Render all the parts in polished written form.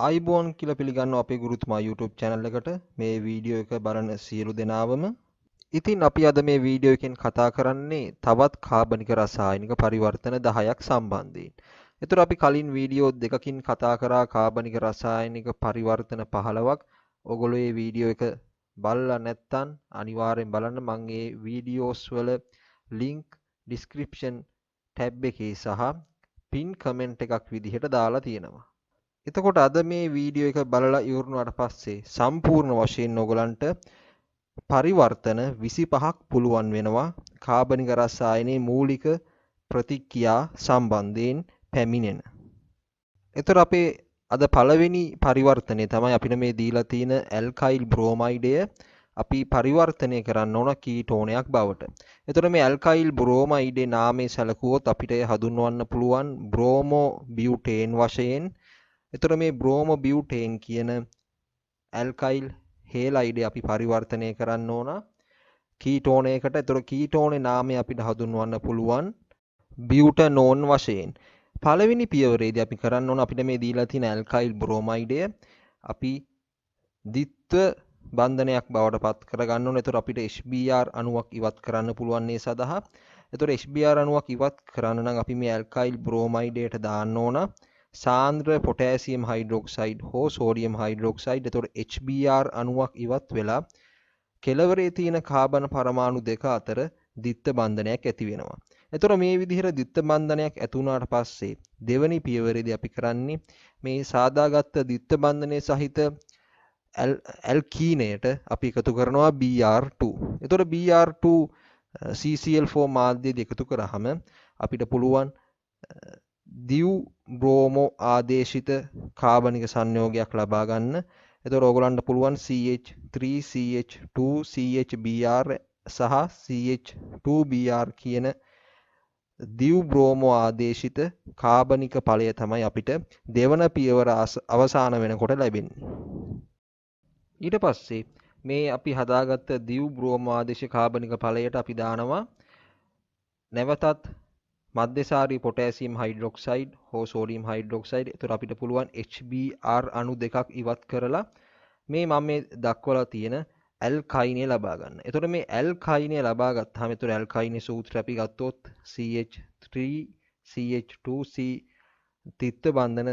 ආයිබෝන් කියලා පිළිගන්නවා අපේ ගුරුතුමා YouTube channel එකට මේ වීඩියෝ එක බලන සියලු දෙනාවම. ඉතින් අපි අද මේ වීඩියෝ එකෙන් කතා කරන්නේ තවත් කාබනික රසායනික පරිවර්තන 10ක් සම්බන්ධයෙන්. ඒතර අපි කලින් වීඩියෝ දෙකකින් කතා කරා කාබනික රසායනික පරිවර්තන 15ක්. ඔයගොල්ලෝ මේ වීඩියෝ එක බලලා නැත්නම් අනිවාර්යෙන් බලන්න. මම මේ වීඩියෝස් වල link description tab එකේ සහ pin comment එකක් විදිහට දාලා තියෙනවා. එතකොට අද මේ වීඩියෝ එක බලලා ඉවරුනාට පස්සේ සම්පූර්ණ වශයෙන් ඔයගලන්ට පරිවර්තන 25ක් පුළුවන් වෙනවා කාබනික රසායනයේ මූලික ප්‍රතික්‍රියා සම්බන්ධයෙන් පැමිණෙන. එතකොට අපේ අද පළවෙනි පරිවර්තනය තමයි අපිට මේ දීලා තියෙන ඇල්කයිල් බ්‍රෝමයිඩය අපි පරිවර්තනය කරන්න ඕන කීටෝනයක් බවට. එතකොට මේ ඇල්කයිල් බ්‍රෝමයිඩේ නාමය සැලකුවොත් අපිට හඳුන්වන්න පුළුවන් බ්‍රෝමෝ බියුටේන් වශයෙන්. එතකොට මේ බ්‍රෝමෝ බියුටේන් කියන ඇල්කයිල් හේලයිඩේ අපි පරිවර්තනය කරන්න ඕන කීටෝනයකට. එතකොට කීටෝනේ නාමය අපිට හඳුන්වන්න පුළුවන් බියුටනෝන් වශයෙන්. පළවෙනි පියවරේදී අපි කරන්න ඕන අපිට මේ දීලා තියෙන ඇල්කයිල් බ්‍රෝමයිඩය අපි ද්විත්ව බන්ධනයක් බවට පත් කරගන්න ඕන. එතකොට අපිට HBr අණුවක් ඉවත් කරන්න පුළුවන් මේ සඳහා. එතකොට HBr අණුවක් ඉවත් කරන්න නම් අපි මේ ඇල්කයිල් බ්‍රෝමයිඩයට දාන්න ඕන සාන්ද්‍ර පොටෑසියම් හයිඩ්‍රොක්සයිඩ් හෝ සෝඩියම් හයිඩ්‍රොක්සයිඩ්. එතකොට HBr අණුවක් ඉවත් වෙලා කෙළවරේ තියෙන කාබන පරමාණු දෙක අතර ද්විත්ව බන්ධනයක් ඇති වෙනවා. එතකොට මේ විදිහට ද්විත්ව බන්ධනයක් ඇති වුණාට පස්සේ දෙවෙනි පියවරේදී අපි කරන්නේ මේ සාදාගත්ත ද්විත්ව බන්ධනයේ සහිත ඇල්කීනයට අපි එකතු කරනවා Br2. එතකොට Br2 CCl4 මාධ්‍යයේදී එකතු කරාම අපිට පුළුවන් දිව් බ්‍රෝමෝ ආදේශිත කාබනික සංයෝගයක් ලබා ගන්න. එතකොට ඕගොල්ලන්ට පුළුවන් CH3CH2CHBr සහ CH2Br කියන දිව් බ්‍රෝමෝ ආදේශිත කාබනික ඵලය තමයි අපිට දෙවන පියවර අවසාන වෙනකොට ලැබෙන්නේ. ඊට පස්සේ මේ අපි හදාගත්ත දිව් බ්‍රෝමෝ ආදේශ කාබනික ඵලයට අපි දානවා නැවතත් මධ්‍යසාරී පොටෑසියම් හයිඩ්‍රොක්සයිඩ් හෝ සෝඩියම් හයිඩ්‍රොක්සයිඩ්. එතකොට අපිට පුළුවන් HBr අණු දෙකක් ඉවත් කරලා මේ මම මේ දක්වලා තියෙන ඇල්කයිනය ලබා ගන්න. එතකොට මේ ඇල්කයිනය ලබා ගත්තාම එතකොට ඇල්කයිනේ සූත්‍රය අපි ගත්තොත් CH3CH2C ත්‍රිත්ව බන්ධන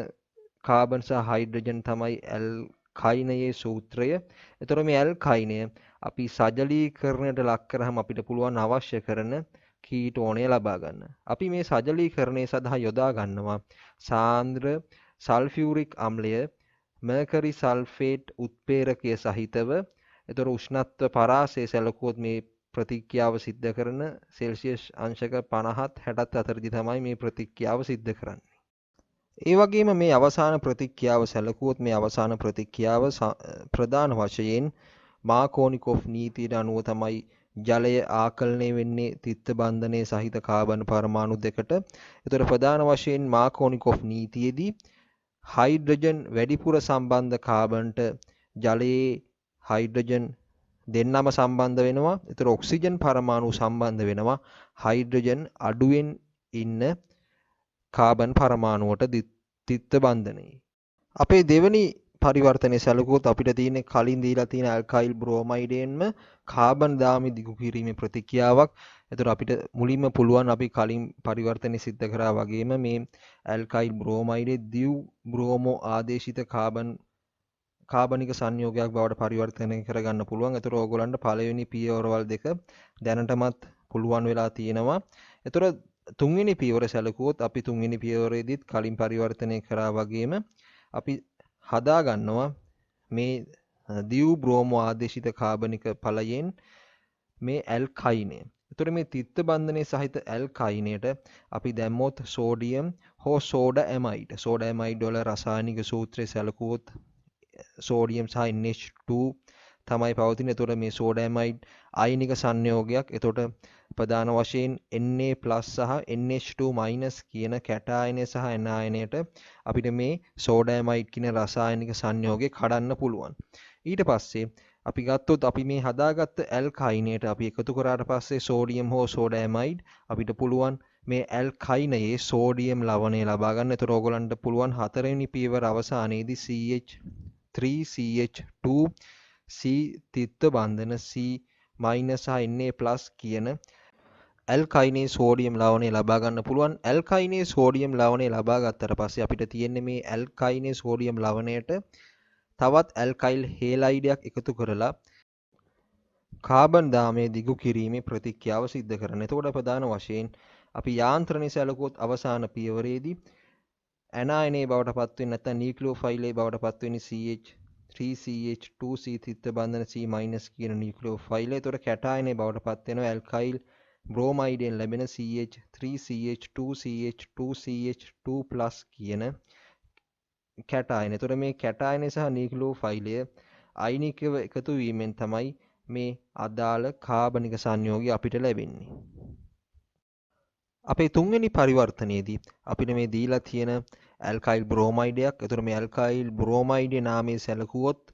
කාබන් සහ හයිඩ්‍රජන් තමයි ඇල්කයිනයේ සූත්‍රය. එතකොට මේ ඇල්කයිනය අපි සජලීකරණයට ලක් කරාම අපිට පුළුවන් අවශ්‍ය කරන කීටෝනය ලබා ගන්න. අපි මේ සජලීකරණය සඳහා යොදා ගන්නවා සාන්ද්‍ර සල්ෆියුරික් අම්ලය මර්කරි සල්ෆේට් උත්ප්‍රේරකය සහිතව. එතකොට උෂ්ණත්ව පරාසය සැලකුවොත් මේ ප්‍රතික්‍රියාව සිද්ධ කරන සෙල්සියස් අංශක 50ත් 60ත් අතරදී තමයි මේ ප්‍රතික්‍රියාව සිද්ධ කරන්නේ. ඒ වගේම මේ අවසාන ප්‍රතික්‍රියාව සැලකුවොත් මේ අවසාන ප්‍රතික්‍රියාව ප්‍රධාන වශයෙන් මාකෝනිකොෆ් නීතියට අනුව තමයි ජලය ආකලනය වෙන්නේ ත්‍රිත්ව බන්ධනයේ සහිත කාබන් පරමාණු දෙකට. එතකොට ප්‍රධාන වශයෙන් මාකෝනිකොෆ් නීතියේදී හයිඩ්‍රජන් වැඩිපුර සම්බන්ධ කාබන්ට ජලයේ හයිඩ්‍රජන් දෙන්නම සම්බන්ධ වෙනවා. එතකොට ඔක්සිජන් පරමාණු සම්බන්ධ වෙනවා හයිඩ්‍රජන් අඩුවෙන් ඉන්න කාබන් පරමාණුවට ත්‍රිත්ව බන්ධනයේ. අපේ දෙවෙනි පරිවර්තනයේ සැලකුවොත් අපිට තියෙන්නේ කලින් දීලා තියෙන ඇල්කයිල් බ්‍රෝමයිඩයෙන්ම කාබන් දාමි දිගු කිරීමේ ප්‍රතික්‍රියාවක්. එතකොට අපිට මුලින්ම පුළුවන් අපි කලින් පරිවර්තනයේ සිද්ධ කරා වගේම මේ ඇල්කයිල් බ්‍රෝමයිඩේ දිව් බ්‍රෝමෝ ආදේශිත කාබනික සංයෝගයක් බවට පරිවර්තනය කරගන්න පුළුවන්. එතකොට ඕගොල්ලන්ට පළවෙනි පියවරවල් දෙක දැනටමත් පුළුවන් වෙලා තියෙනවා. එතකොට තුන්වෙනි පියවර සැලකුවොත් අපි තුන්වෙනි පියවරේදීත් කලින් පරිවර්තනය කරා වගේම අපි හදා ගන්නවා මේ දිව් බ්‍රෝමෝ ආදේශිත කාබනික ඵලයෙන් මේ ඇල්කයිනය. එතකොට මේ ත්‍රිත්ව බන්ධනයේ සහිත ඇල්කයිනයට අපි දැම්මොත් සෝඩියම් හෝ සෝඩා ඇමයිඩ්. සෝඩා ඇමයිඩ් වල රසායනික සූත්‍රය සැලකුවොත් සෝඩියම් සහ NH2 තමයි පවතින. එතකොට මේ සෝඩා ඇමයිඩ් අයනික සංයෝගයක්. එතකොට ප්‍රධාන වශයෙන් Na+ සහ NH2- කියන කැටායනය සහ ඇනායනයට අපිට මේ සෝඩා ඇමයිඩ් කියන රසායනික සංයෝගය කඩන්න පුළුවන්. ඊට පස්සේ අපි ගත්තොත් අපි මේ හදාගත්ත ඇල්කයිනයට අපි එකතු කරාට පස්සේ සෝඩියම් හෝ සෝඩා ඇමයිඩ් අපිට පුළුවන් මේ ඇල්කයිනයේ සෝඩියම් ලවණය ලබා ගන්න. ඒතර ඕගොල්ලන්ට පුළුවන් හතරවෙනි පියවර අවසානයේදී CH3CH2 C තිත්ත බන්ධන C- සහ Na+ කියන ඇල්කයිනේ සෝඩියම් ලවණය ලබා ගන්න පුළුවන්. ඇල්කයිනේ සෝඩියම් ලවණය ලබා ගත්තට පස්සේ අපිට තියෙන්නේ මේ ඇල්කයිනේ සෝඩියම් ලවණයට තවත් ඇල්කයිල් හේලයිඩයක් එකතු කරලා කාබන් දාමය දිගු කිරීමේ ප්‍රතික්‍රියාව සිද්ධ කරන. එතකොට ප්‍රධාන වශයෙන් අපි යාන්ත්‍රණය සැලකුවොත් අවසාන පියවරේදී ඇනායනයේ බවට පත්වෙන්නේ නැත්නම් නියුක්ලියෝෆයිලයේ බවට පත්වෙන්නේ CH3CH2C තිත්ත බන්ධන C- කියන නියුක්ලියෝෆයිලය. එතකොට කැටායනයේ බවට පත් වෙනවා ඇල්කයිල් බ්‍රෝමයිඩෙන් ලැබෙන CH3CH2CH2CH2+ කියන කැටායන. එතකොට මේ කැටායනය සහ නියුක්ලියෝෆයිලය අයිනිකව එකතු වීමෙන් තමයි මේ අදාළ කාබනික සංයෝගය අපිට ලැබෙන්නේ. අපේ තුන්වෙනි පරිවර්තනයේදී අපිට මේ දීලා තියෙන ඇල්කයිල් බ්‍රෝමයිඩයක්. එතකොට මේ ඇල්කයිල් බ්‍රෝමයිඩේ නාමයේ සැලකුවොත්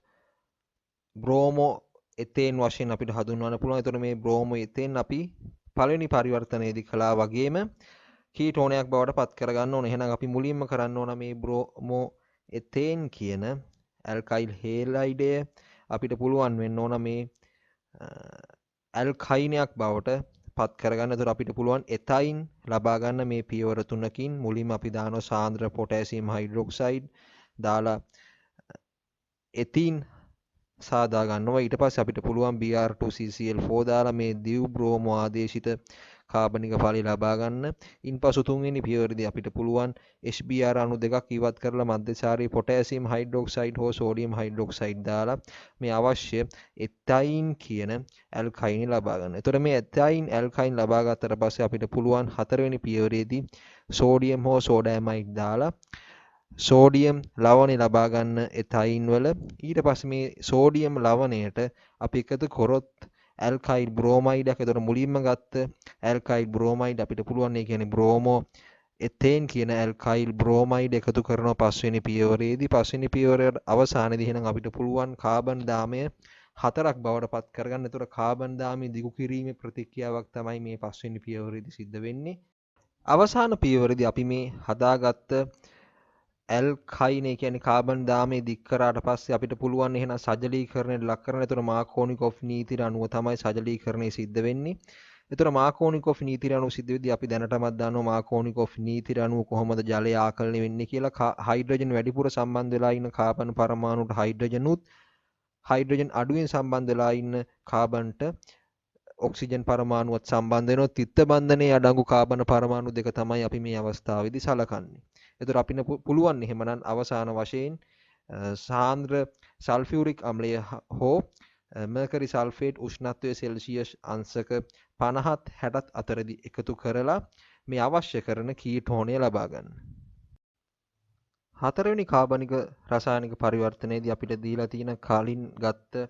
බ්‍රෝමෝ එතේන් වශයෙන් අපිට හඳුන්වන්න පුළුවන්. එතකොට මේ බ්‍රෝමෝ එතේන් අපි පළවෙනි පරිවර්තනයේදී කළා වගේම කීටෝනයක් බවට පත් කරගන්න ඕන. එහෙනම් අපි මුලින්ම කරන්න ඕන මේ බ්‍රෝමෝ එතේන් කියන ඇල්කයිල් හේලයිඩය අපිට පුළුවන් වෙන්න ඕන මේ ඇල්කයිනයක් බවට පත් කරගන්න. එතකොට අපිට පුළුවන් එතයින් ලබා ගන්න මේ පියවර තුනකින්. මුලින්ම අපි දානවා සාන්ද්‍ර පොටෑසියම් හයිඩ්‍රොක්සයිඩ් දාලා එතීන් සාදා ගන්නවා. ඊට පස්සේ අපිට පුළුවන් Br2CCl4 දාලා මේ දිව් බ්‍රෝමෝ ආදේශිත කාබනික ඵලය ලබා ගන්න. ඉන්පසු තුන්වෙනි පියවරේදී අපිට පුළුවන් HBr අණු දෙකක් ඉවත් කරලා මධ්‍යචාරී පොටෑසියම් හයිඩ්‍රොක්සයිඩ් හෝ සෝඩියම් හයිඩ්‍රොක්සයිඩ් දාලා මේ අවශ්‍ය එතයින් කියන ඇල්කයින් ලබා ගන්න. එතකොට මේ එතයින් ඇල්කයින් ලබා ගත්තට පස්සේ අපිට පුළුවන් හතරවෙනි පියවරේදී සෝඩියම් හෝ සෝඩෑමයිඩ් දාලා සෝඩියම් ලවණය ලබා ගන්න එතයින් වල. ඊට පස්සේ මේ සෝඩියම් ලවණයට අපි එකතු කරොත් ඇල්කයිල් බ්‍රෝමයිඩයක්. එතකොට මුලින්ම ගත්ත ඇල්කයිල් බ්‍රෝමයිඩ් අපිට පුළුවන් ඒ කියන්නේ බ්‍රෝමෝ එතේන් කියන ඇල්කයිල් බ්‍රෝමයිඩ් එකතු කරනවා පස්වෙනි පියවරේදී. පස්වෙනි පියවරේ අවසානයේදී එහෙනම් අපිට පුළුවන් කාබන් දාමය 4ක් බවට පත් කරගන්න. එතකොට කාබන් දාමය දිගු කිරීමේ ප්‍රතික්‍රියාවක් තමයි මේ පස්වෙනි පියවරේදී සිද්ධ වෙන්නේ. අවසාන පියවරේදී අපි මේ හදාගත්ත ඇල්කයිනේ කියන්නේ කාබන් දාමය දික් කරාට පස්සේ අපිට පුළුවන් එහෙනම් සජලීකරණයට ලක් කරන්න. එතකොට මාකෝනිකොෆ් නීතියට අනුව තමයි සජලීකරණය සිද්ධ වෙන්නේ. එතකොට මාකෝනිකොෆ් නීතියට අනුව සිද්ධ වෙද්දී අපි දැනටමත් දන්නවා මාකෝනිකොෆ් නීතියට අනුව කොහොමද ජලය ආකලනය වෙන්නේ කියලා. හයිඩ්‍රජන් වැඩිපුර සම්බන්ධ වෙලා ඉන්න කාබන් පරමාණුට හයිඩ්‍රජනුත් හයිඩ්‍රජන් අඩුවෙන් සම්බන්ධ වෙලා ඉන්න කාබන්ට ඔක්සිජන් පරමාණුවත් සම්බන්ධ වෙනවා. තිත්ත බන්ධනයේ අඩංගු කාබන පරමාණු දෙක තමයි අපි මේ අවස්ථාවේදී සලකන්නේ. එතකොට අපිට පුළුවන් එහෙමනම් අවසාන වශයෙන් සාන්ද්‍ර සල්ෆියුරික් අම්ලය හෝ මර්කරි සල්ෆේට් උෂ්ණත්වය සෙල්සියස් අංශක 50ත් 60ත් අතරදී එකතු කරලා මේ අවශ්‍ය කරන කීටෝනය ලබා ගන්න. හතරවෙනි කාබනික රසායනික පරිවර්තනයේදී අපිට දීලා තියෙන කලින් ගත්ත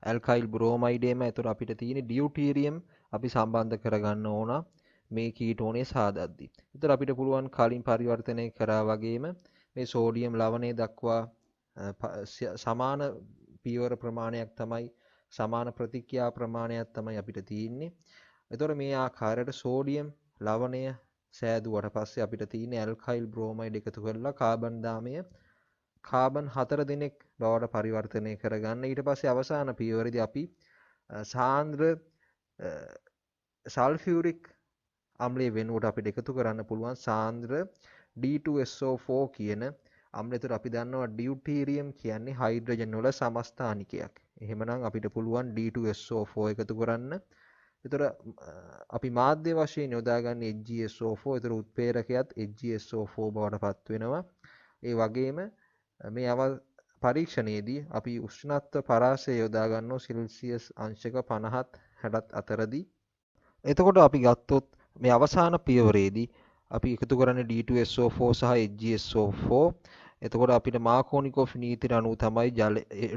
ඇල්කයිල් බ්‍රෝමයිඩේම එතකොට අපිට තියෙන ඩියුටීරියම් අපි සම්බන්ධ කරගන්න ඕන මේ කීටෝනය සාදද්දී. එතකොට අපිට පුළුවන් කලින් පරිවර්තනය කරා වගේම මේ සෝඩියම් ලවණය දක්වා සමාන පියවර ප්‍රමාණයක් තමයි සමාන ප්‍රතික්‍රියා ප්‍රමාණයක් තමයි අපිට තියෙන්නේ. එතකොට මේ ආකාරයට සෝඩියම් ලවණය සෑදුවට පස්සේ අපිට තියෙන්නේ ඇල්කයිල් බ්‍රෝමයිඩ් එකතු කරලා කාබන් දාමය කාබන් 4 දෙනෙක් බවට පරිවර්තනය කරගන්න. ඊට පස්සේ අවසාන පියවරේදී අපි සාන්ද්‍ර සල්ෆියුරික් අම්ලය වෙනුවට අපිට එකතු කරන්න පුළුවන් සාන්ද්‍ර D2SO4 කියන අම්ලය. ඒතර අපි දන්නවා ඩියුටීරියම් කියන්නේ හයිඩ්‍රජන් වල සමස්ථානිකයක්. එහෙමනම් අපිට පුළුවන් D2SO4 එකතු කරන්න. ඒතර අපි මාධ්‍ය වශයෙන් යොදාගන්නේ HgSO4. ඒතර උත්ප්‍රේරකයත් HgSO4 බවට පත් වෙනවා. ඒ වගේම මේ පරීක්ෂණයේදී අපි උෂ්ණත්ව පරාසය යොදා ගන්නවා සෙල්සියස් අංශක 50ත් 60ත් අතරදී. එතකොට අපි ගත්තොත් මේ අවසාන පියවරේදී අපි එකතු කරන්නේ D2SO4 සහ HgSO4. එතකොට අපිට මාකෝනිකොෆ් නීතියට අනුව තමයි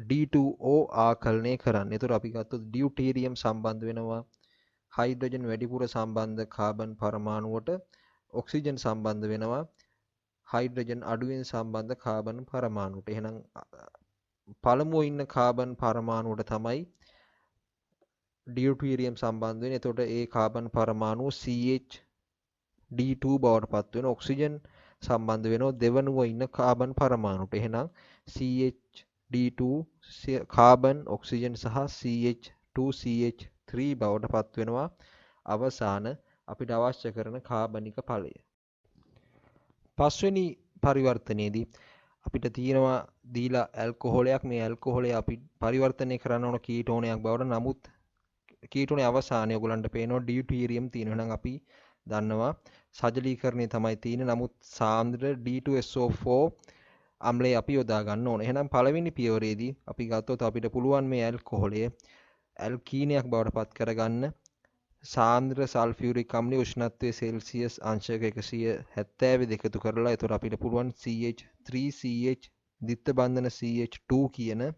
D2O ආකලනය කරන්නේ. එතකොට අපි ගත්තොත් ඩියුටීරියම් සම්බන්ධ වෙනවා හයිඩ්‍රජන් වැඩිපුර සම්බන්ධ කාබන් පරමාණුවට. ඔක්සිජන් සම්බන්ධ වෙනවා හයිඩ්‍රජන් අඩුවෙන් සම්බන්ධ කාබන් පරමාණුවට. එහෙනම් පළමුව ඉන්න කාබන් පරමාණුවට තමයි ඩියුටීරියම් සම්බන්ධ වෙන්නේ. එතකොට ඒ කාබන් පරමාණුව CH D2 බවට පත් වෙන ඔක්සිජන් සම්බන්ධ වෙනවා දෙවනුව ඉන්න කාබන් පරමාණුට. එහෙනම් CH_D2 කාබන් ඔක්සිජන් සහ CH2CH3 බවට පත් වෙනවා අවසාන අපිට අවශ්‍ය කරන කාබනික ඵලය. පස්වෙනි පරිවර්තනයේදී අපිට තියෙනවා දීලා ඇල්කොහොලයක්. මේ ඇල්කොහොලය අපි පරිවර්තනය කරන්න ඕන කීටෝනයක් බවට. නමුත් කීටෝනේ අවසානයේ ඔයගලන්ට පේනවා ඩියුටීරියම් තියෙනවා. එහෙනම් අපි දන්නවා සජලීකරණය තමයි තියෙන්නේ. නමුත් සාන්ද්‍ර D2SO4 අම්ලය අපි යොදා ගන්න ඕන. එහෙනම් පළවෙනි පියවරේදී අපි ගත්තොත් අපිට පුළුවන් මේ ඇල්කොහොලය ඇල්කීනයක් බවට පත් කරගන්න. සාන්ද්‍ර සල්ෆියුරික් අම්ලය උෂ්ණත්වයේ සෙල්සියස් අංශක 170 එකතු කරලා එතකොට අපිට පුළුවන් CH3CH දිත්ත බන්ධන CH2 කියන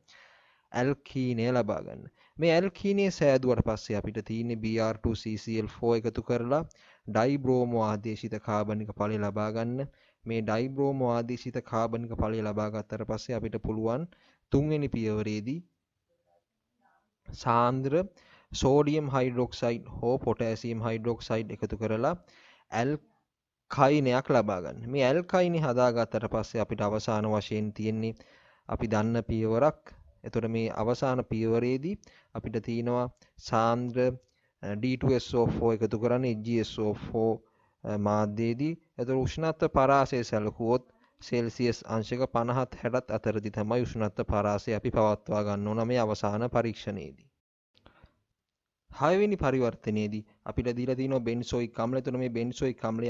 ඇල්කීනය ලබා ගන්න. මේ ඇල්කීනය සෑදුවට පස්සේ අපිට තියෙන්නේ Br2CCl4 එකතු කරලා ඩයිබ්‍රෝමෝ ආදේශිත කාබනික ඵලය ලබා ගන්න. මේ ඩයිබ්‍රෝමෝ ආදේශිත කාබනික ඵලය ලබා ගත්තට පස්සේ අපිට පුළුවන් තුන්වෙනි පියවරේදී සාන්ද්‍ර සෝඩියම් හයිඩ්‍රොක්සයිඩ් හෝ පොටෑසියම් හයිඩ්‍රොක්සයිඩ් එකතු කරලා ඇල්කයිනයක් ලබා ගන්න. මේ ඇල්කයිනේ හදාගත්තට පස්සේ අපිට අවසාන වශයෙන් තියෙන්නේ අපි දන්න පියවරක්. එතකොට මේ අවසාන පියවරේදී අපිට තියෙනවා සාන්ද්‍ර D2SO4 එකතු කරන්නේ HgSO4 මාධ්‍යයේදී. එතකොට උෂ්ණත්ව පරාසය සැලකුවොත් සෙල්සියස් අංශක 50ත් 60ත් අතරදී තමයි උෂ්ණත්ව පරාසය අපි පවත්වා ගන්න ඕන මේ අවසාන පරීක්ෂණයේදී. 6 වෙනි පරිවර්තනයේදී අපිට දීලා තියෙනවා බෙන්සෝයික් අම්ලය. එතකොට මේ බෙන්සෝයික් අම්ලය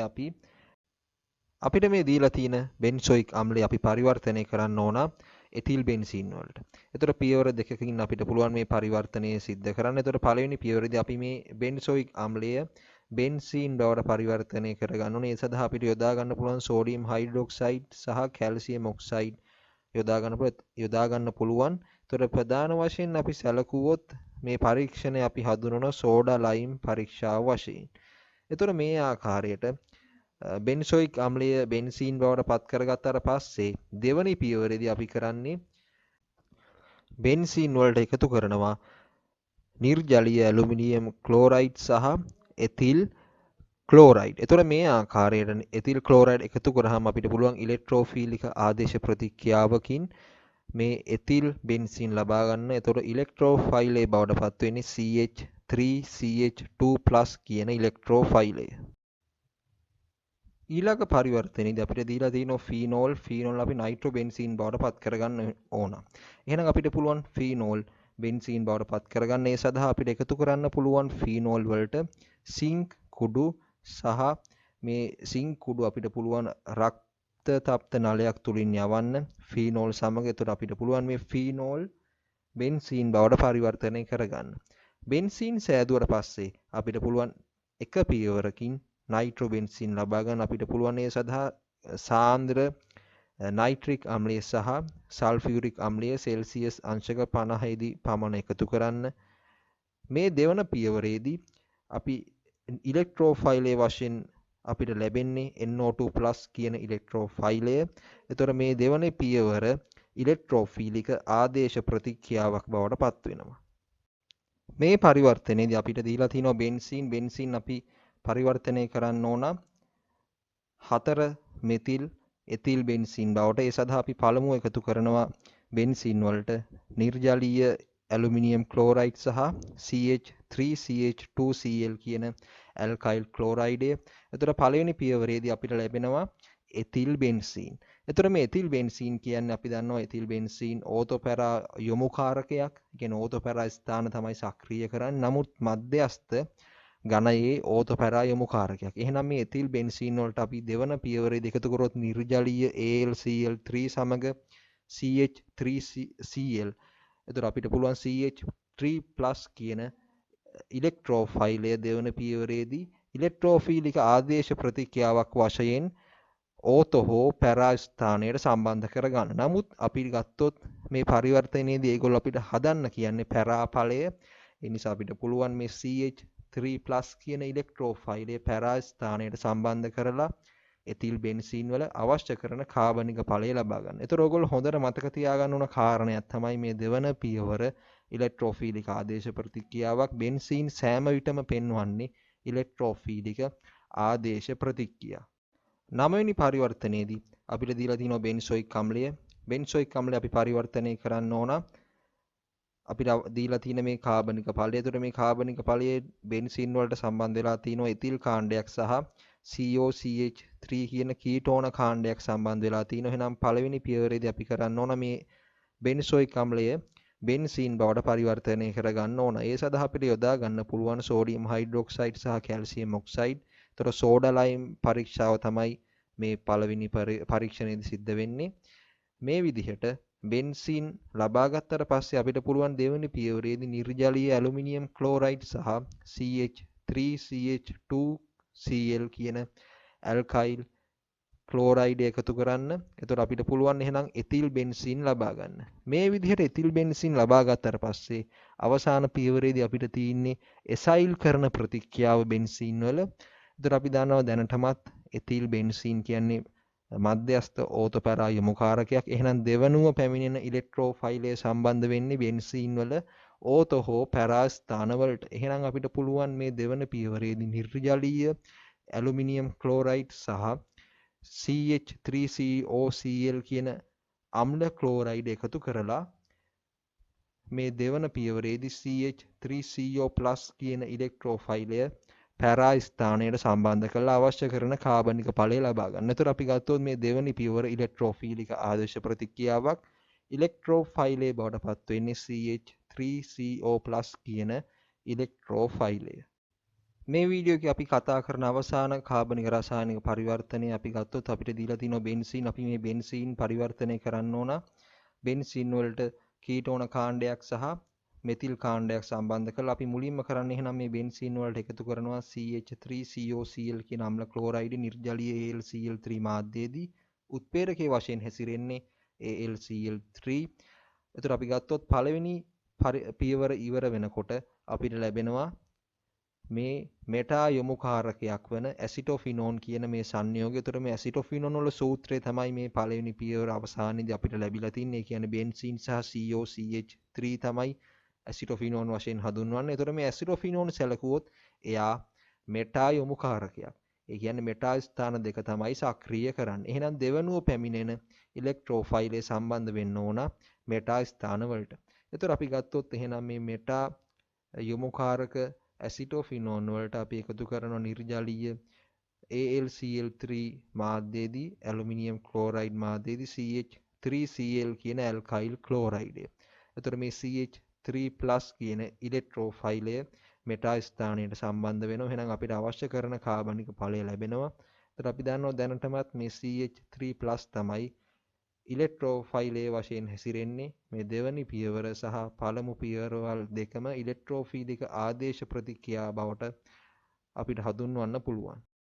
අපිට මේ දීලා තියෙන බෙන්සෝයික් අම්ලය අපි පරිවර්තනය කරන්න ඕන එතිල් බෙන්සීන් වලට. එතකොට පියවර දෙකකින් අපිට පුළුවන් මේ පරිවර්තනය සිද්ධ කරන්න. එතකොට පළවෙනි පියවරේදී අපි මේ බෙන්සෝයික් අම්ලය බෙන්සීන් බවට පරිවර්තනය කරගන්න ඕනේ. ඒ සඳහා අපිට යොදා ගන්න පුළුවන් සෝඩියම් හයිඩ්‍රොක්සයිඩ් සහ කැල්සියම් ඔක්සයිඩ් යොදා ගන්න පුළුවන්. එතකොට ප්‍රධාන වශයෙන් අපි සැලකුවොත් මේ පරීක්ෂණය අපි හඳුනන සෝඩා ලයිම් පරීක්ෂාව වශයෙන්. එතකොට මේ ආකාරයට බෙන්සෝයික් අම්ලය බෙන්සීන් බවට පත් කරගත්තාට පස්සේ දෙවැනි පියවරේදී අපි කරන්නේ බෙන්සීන් වලට එකතු කරනවා නිර්ජලීය ඇලුමිනියම් ක්ලෝරයිඩ් සහ එතිල් ක්ලෝරයිඩ්. එතකොට මේ ආකාරයට එතිල් ක්ලෝරයිඩ් එකතු කරාම අපිට පුළුවන් ඉලෙක්ට්‍රෝෆීලික ආදේශ ප්‍රතික්‍රියාවකින් මේ එතිල් බෙන්සීන් ලබා ගන්න. එතකොට ඉලෙක්ට්‍රෝෆයිලය බවට පත් වෙන්නේ CH3CH2+ කියන ඉලෙක්ට්‍රෝෆයිලය. ඊළඟ පරිවර්තනයේදී අපිට දීලා තියෙනවා ෆීනෝල්. ෆීනෝල් අපි නයිට්‍රෝබෙන්සීන් බවට පත් කරගන්න ඕන. එහෙනම් අපිට පුළුවන් ෆීනෝල් බෙන්සීන් බවට පත් කරගන්න. ඒ සඳහා අපිට එකතු කරන්න පුළුවන් ෆීනෝල් වලට සිංක් කුඩු සහ මේ සිංක් කුඩු අපිට පුළුවන් රක්ත තප්ත නලයක් තුලින් යවන්න ෆීනෝල් සමග. එතකොට අපිට පුළුවන් මේ ෆීනෝල් බෙන්සීන් බවට පරිවර්තනය කරගන්න. බෙන්සීන් සෑදුවට පස්සේ අපිට පුළුවන් එක පියවරකින් නයිට්‍රෝබෙන්සීන් ලබා ගන්න. අපිට පුළුවන් ඒ සඳහා සාන්ද්‍ර නයිට්‍රික් අම්ලය සහ සල්ෆියුරික් අම්ලය සෙල්සියස් අංශක 50 දී පමණ එකතු කරන්න. මේ දෙවන පියවරේදී අපි ඉලෙක්ට්‍රෝෆයිලය වශයෙන් අපිට ලැබෙන්නේ NO2+ කියන ඉලෙක්ට්‍රෝෆයිලය. එතකොට මේ දෙවන පියවර ඉලෙක්ට්‍රෝෆීලික ආදේශ ප්‍රතික්‍රියාවක් බවට පත් වෙනවා. මේ පරිවර්තනයේදී අපිට දීලා තියෙනවා බෙන්සීන් අපි පරිවර්තනය කරන්න ඕන 4 මෙතිල් එතිල් බෙන්සීන් බවට. ඒ සඳහා අපි පළමුව එකතු කරනවා බෙන්සීන් වලට නිර්ජලීය ඇලුමිනියම් ක්ලෝරයිඩ් සහ CH3CH2Cl කියන ඇල්කයිල් ක්ලෝරයිඩය. එතකොට පළවෙනි පියවරේදී අපිට ලැබෙනවා එතිල් බෙන්සීන්. එතකොට මේ එතිල් බෙන්සීන් කියන්නේ අපි දන්නවා එතිල් බෙන්සීන් ඕතෝපැරා යොමුකාරකයක්. කියන්නේ ඕතෝපැරා ස්ථාන තමයි සක්‍රිය කරන්නේ. නමුත් මධ්‍යස්ථ ඝනයේ ඕතෝපැරා යොමුකාරකයක්. එහෙනම් මේ එතිල් බෙන්සීන් වලට අපි දෙවන පියවරේදී එකතු කරොත් නිර්ජලීය AlCl3 සමග CH3Cl. එතකොට අපිට පුළුවන් CH3+ කියන ඉලෙක්ට්‍රෝෆයිලය දෙවන පියවරේදී ඉලෙක්ට්‍රෝෆීලික ආදේශ ප්‍රතික්‍රියාවක් වශයෙන් ඕතෝ හෝ පැරා ස්ථානයට සම්බන්ධ කරගන්න. නමුත් අපි ගත්තොත් මේ පරිවර්තනයේදී ඒගොල්ලෝ අපිට හදන්න කියන්නේ පැරා ඵලය. ඒ නිසා අපිට පුළුවන් මේ CH3+ කියන ඉලෙක්ට්‍රෝෆයිලය පැරා ස්ථානයට සම්බන්ධ කරලා එතිල් බෙන්සීන් වල අවශ්‍ය කරන කාබනික ඵලය ලබා ගන්න. ඒතර ඔයගොල්ලෝ හොඳට මතක තියාගන්න ඕන කාරණයක් තමයි මේ දෙවන පියවර ඉලෙක්ට්‍රෝෆීලික ආදේශ ප්‍රතික්‍රියාවක්. බෙන්සීන් සෑම විටම පෙන්වන්නේ ඉලෙක්ට්‍රෝෆීලික ආදේශ ප්‍රතික්‍රියා. 9 වෙනි පරිවර්තනයේදී අපිට දීලා තියෙනවා බෙන්සොයික් අම්ලය. බෙන්සොයික් අම්ලය අපි පරිවර්තනය කරන්න ඕන. අපිට දීලා තියෙන මේ කාබනික ඵලය. ඒතර මේ කාබනික ඵලයේ බෙන්සීන් වලට සම්බන්ධ වෙලා තියෙනවා එතිල් කාණ්ඩයක් සහ COCH3 කියන කීටෝන කාණ්ඩයක් සම්බන්ධ වෙලා තියෙනවා. එහෙනම් පළවෙනි පියවරේදී අපි කරන්න ඕන මේ බෙන්සොයික් අම්ලය බෙන්සීන් බවට පරිවර්තනය කරගන්න ඕන. ඒ සඳහා අපිට යොදා ගන්න පුළුවන් සෝඩියම් හයිඩ්‍රොක්සයිඩ් සහ කැල්සියම් ඔක්සයිඩ්. ඒතර සෝඩා ලයිම් පරීක්ෂාව තමයි මේ පළවෙනි පරීක්ෂණයේදී සිද්ධ වෙන්නේ. මේ විදිහට බෙන්සීන් ලබා ගත්තට පස්සේ අපිට පුළුවන් දෙවෙනි පියවරේදී නිර්ජලීය ඇලුමිනියම් ක්ලෝරයිඩ් සහ CH3CH2Cl කියන ඇල්කයිල් ක්ලෝරයිඩ් එකතු කරන්න. එතකොට අපිට පුළුවන් එහෙනම් එතිල් බෙන්සීන් ලබා ගන්න. මේ විදිහට එතිල් බෙන්සීන් ලබා ගත්තට පස්සේ අවසාන පියවරේදී අපිට තියෙන්නේ එසයිල් කරන ප්‍රතික්‍රියාව බෙන්සීන් වල. එතකොට අපි දන්නවා දැනටමත් එතිල් බෙන්සීන් කියන්නේ මධ්‍යස්ථ ඕතොපැරා යොමුකාරකයක්. එහෙනම් දෙවනුව පැමිණෙන ඉලෙක්ට්‍රෝෆයිලය සම්බන්ධ වෙන්නේ බෙන්සීන් වල ඕතෝ හෝ පැරා ස්ථාන වලට. එහෙනම් අපිට පුළුවන් මේ දෙවන පියවරේදී නිර්ජලීය ඇලුමිනියම් ක්ලෝරයිඩ් සහ CH3COCl කියන අම්ල ක්ලෝරයිඩ් එකතු කරලා මේ දෙවන පියවරේදී CH3CO+ කියන ඉලෙක්ට්‍රෝෆයිලය පැරා ස්ථානයට සම්බන්ධ කරලා අවශ්‍ය කරන කාබනික ඵලය ලබා ගන්න. එතකොට අපි ගත්තොත් මේ දෙවනි පියවර ඉලෙක්ට්‍රෝෆීලික ආදේශ ප්‍රතික්‍රියාවක්. ඉලෙක්ට්‍රෝෆයිලය බවට පත් වෙන්නේ CH3CO+ කියන ඉලෙක්ට්‍රෝෆයිලය. මේ වීඩියෝ එකේ අපි කතා කරන අවසාන කාබනික රසායනික පරිවර්තනය අපි ගත්තොත් අපිට දීලා තියෙනවා බෙන්සීන්. අපි මේ බෙන්සීන් පරිවර්තනය කරන්න ඕන. බෙන්සීන් වලට කීටෝන කාණ්ඩයක් සහ මෙතිල් කාණ්ඩයක් සම්බන්ධ කරලා අපි මුලින්ම කරන්නේ එහෙනම් මේ බෙන්සීන් වලට එකතු කරනවා CH3COCl කියන අම්ල ක්ලෝරයිඩ් නිර්ජලීය AlCl3 මාධ්‍යයේදී උත්ප්‍රේරකයේ වශයෙන් හැසිරෙන්නේ AlCl3. එතකොට අපි ගත්තොත් පළවෙනි පියවර ඉවර වෙනකොට අපිට ලැබෙනවා මේ මෙටා යොමුකාරකයක් වන ඇසිටෝෆිනෝන් කියන මේ සංයෝගය. එතකොට මේ ඇසිටෝෆිනෝන් වල සූත්‍රය තමයි මේ පළවෙනි පියවර අවසානයේදී අපිට ලැබිලා තින්නේ. ඒ කියන්නේ බෙන්සීන් සහ COCH3 තමයි ඇසිටෝෆිනෝන් වශයෙන් හඳුන්වන්නේ. එතකොට මේ ඇසිටෝෆිනෝන් සැලකුවොත් එයා මෙටා යොමුකාරකයක්. ඒ කියන්නේ මෙටා ස්ථාන දෙක තමයි සක්‍රිය කරන්නේ. එහෙනම් දෙවනුව පැමිණෙන ඉලෙක්ට්‍රෝෆයිලය සම්බන්ධ වෙන්න ඕන මෙටා ස්ථාන වලට. එතකොට අපි ගත්තොත් එහෙනම් මේ මෙටා යොමුකාරක ඇසිටෝෆිනෝන් වලට අපි එකතු කරන නිර්ජලීය AlCl3 මාධ්‍යයේදී ඇලුමිනියම් ක්ලෝරයිඩ් මාධ්‍යයේදී CH3Cl කියන ඇල්කයිල් ක්ලෝරයිඩය. එතකොට මේ CH3+ කියන ඉලෙක්ට්‍රෝෆයිලය මෙටා ස්ථානයට සම්බන්ධ වෙනවා. එහෙනම් අපිට අවශ්‍ය කරන කාබනික ඵලය ලැබෙනවා. එතකොට අපි දන්නවා දැනටමත් මේ CH3+ තමයි ඉලෙක්ට්‍රෝෆයිලයේ වශයෙන් හැසිරෙන්නේ. මේ දෙවනි පියවර සහ පළමු පියවරවල් දෙකම ඉලෙක්ට්‍රෝෆීලික ආදේශ ප්‍රතික්‍රියා බවට අපිට හඳුන්වන්න පුළුවන්.